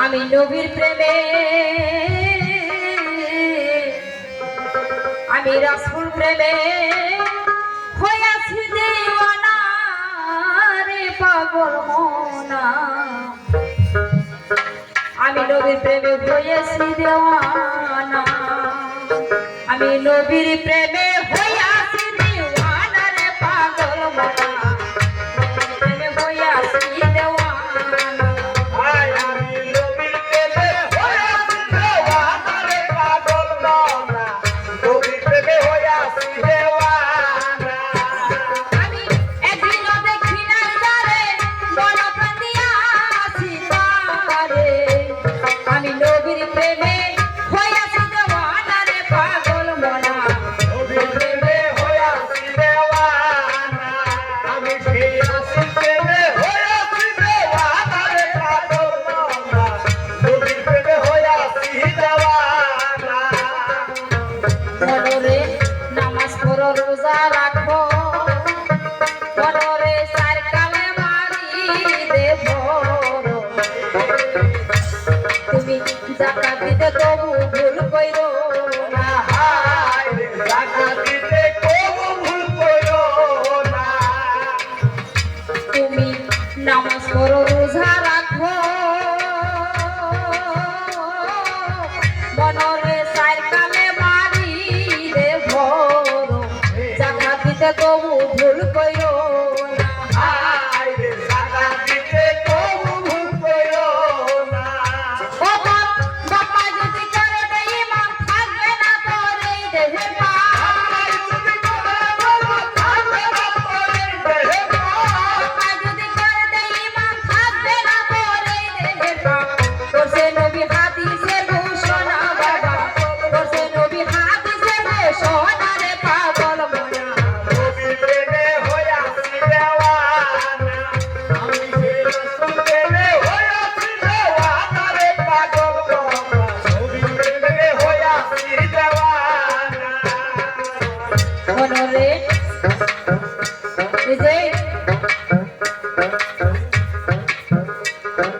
আমি নবীর প্রেমে আমি রাসূল প্রেমে হইয়াছি দেওয়ানা রে পাগল মনা আমি নবীর প্রেমে হইয়াছি দেওয়ানা আমি নবীর প্রেমে হইয়াছি দেওয়ানা রে পাগল মনা প্রেমে হইয়াছি দেওয়ানা রোজা রাখো মনরে চার কালে মারি দেব তুমি জাকাত দিতে তবু ভুল কইরো না জাকাত দিতে তবু ভুল কইরো না তুমি নামাজ পড়ো রোজা রাখো মনরে চার কালে মারি দেব তবু ভুল কইরো না আই রে জাকাত দিতে তবু ভুল কইরো না ও বাবা যদি করে দেই ইমান থাকবে না তোর এই দেহে পা বাবা যদি করে দেই ইমান থাকবে না তোর এই দেহে পা তোর সে নবী হাদিসের ঘোষণা বাবা তোর সে নবী হাদিসের ঘোষণা রে পাগল মনা মনরে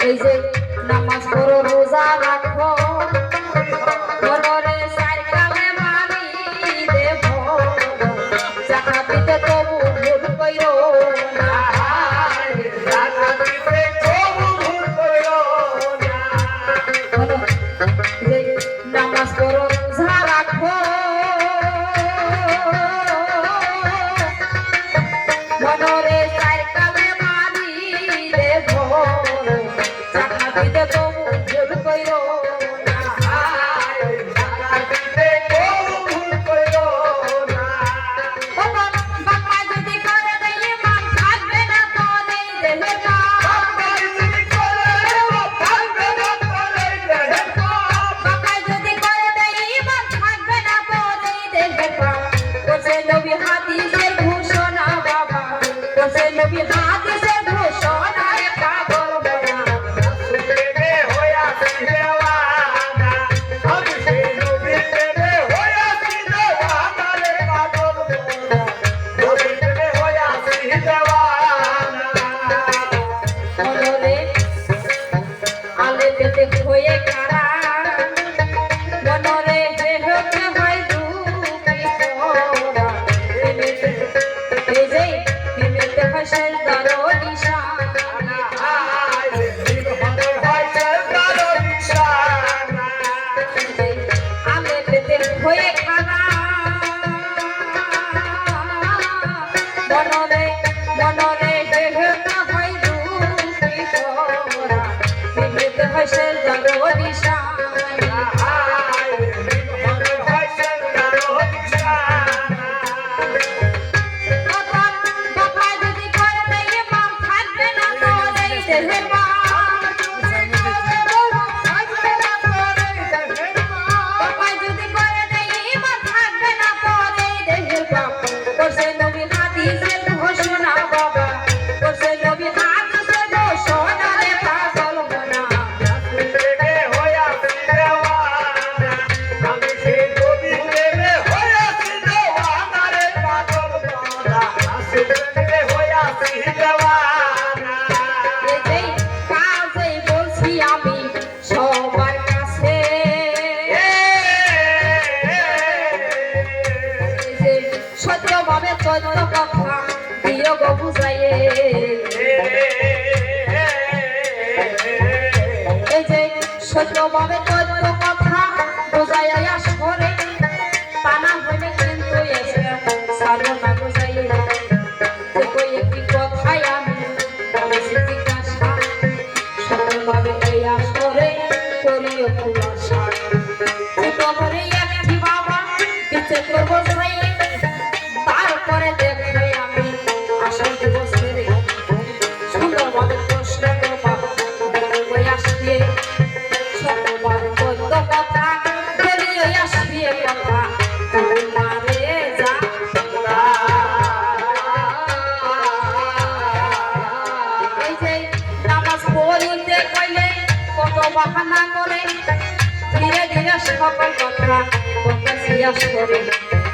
এই যে নামাজ পড়ো রোজা রাখো মনরে চার কালে মারি দেব জাকাত দিতে তবু ভুল কইরো না জাকাত দিতে তবু ভুল কইরো না নামাজ পড়ো রোজা রাখো মনরে চার কালে মারি দেব জাকাত দিতে তবু ভুল কইরো না জাকাত দিতে তবু ভুল কইরো না বাবা যদি করে দেই ইমান থাকবে না তোর এই দেহে পা বাবা যদি করে থাকবে না তোর এই দেহে পা বাবা যদি করে দেই ইমান থাকবে না তোর এই দেহে পা তোর সে নবী হাদিসের ঘোষণা বাবা তোর সে নবী হাদিসের ঘোষণা রে পাগল মনা প্রেমে হইয়াছি দেওয়ানা আমি সেই নবীর প্রেমে হইয়াছি দেওয়ানা রে পাগল মনা নবীর প্রেমে হইয়াছি দেওয়ানা মনরে আলে পেতে হয়ে কারা মনরে যে হতে হয় দুঃখী পড়া এই যে প্রেমেতে হয় সেজদারো নিশানা আলে পেতে হয়ে খানা মনরে মনরে যে হতে হয় দুঃখী পড়া প্রেমেতে হয় সেজদারো নিশানা বাবা যদি করে দেই ইমান থাকবে না তোর এই দেহে পা বাবা যদি করে দেই ইমান থাকবে না তোর এই দেহে পা তোর সে নবী হাদিসের ঘোষণা বাবা তোর সে নবী হাদিসের ঘোষণা রে পাগল মনা সুন্দরভাবে কত কথা বোঝাইয়া আসরে তা না হইলে কিন্তু এসে সারো না বোঝাইয়ে যে কই একটি কথাই আমি বলেছি জিজ্ঞাসা সুন্দরভাবে এই আসরে করিও খুলাসা ছোট করে একটি বাবা পিছে করবো ছাই তারপরে দেখবে আমি আসল দিবস ছেড়ে সুন্দরভাবে প্রশ্ন করবা বই আসবে সুন্দরভাবে কত কথা বলিয়ে আসবে কথা তোমারে যা এই যে নামাজ পড়িতে কইলে কত বাহানা করে ধীরে ধীরে সকল কথা বলতে শেষ করে